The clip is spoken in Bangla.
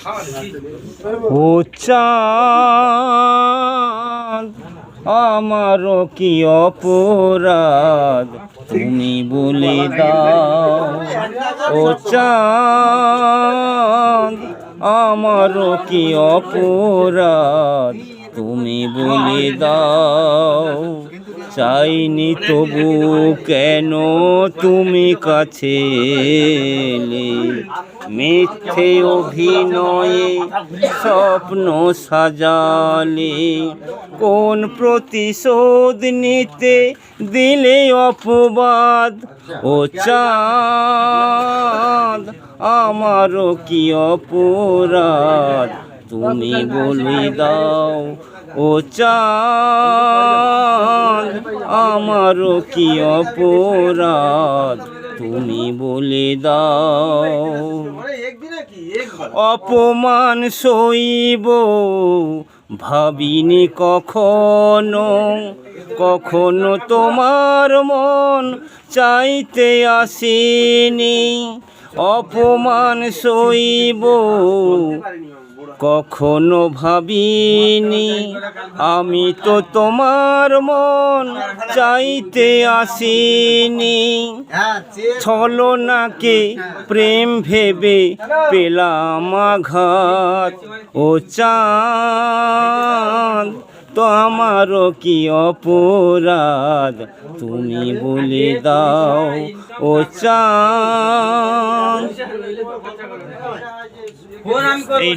ও চাঁদ আমারও কি অপরাধ তুমি বলে দাও। ও চাঁদ আমারও কি অপরাধ তুমি বলে দাও। চাইনি তবু কেন তুমি কাছে এলে, মিথ্যে অভিনয়ে স্বপ্ন সাজালে। কোন প্রতিশোধ নিতে দিলে অপবাদ। ও চাঁদ আমারও কি অপরাধ তুমি বলে দাও। ও চাঁদ আমারও কি অপরাধ তুমি বলে দাও। অপমান সইব ভাবিনি কখনো, কখনো তোমার মন চাইতে আসেনি। অপমান সইব কখনো ভাবিনি, আমি তো তোমার মন চাইতে আসিনি। ছলনাকে প্রেম ভেবে পেলাম আঘাত। ও চাঁদ তো আমারও কি অপরাধ তুমি বলে দাও। ও চাঁদ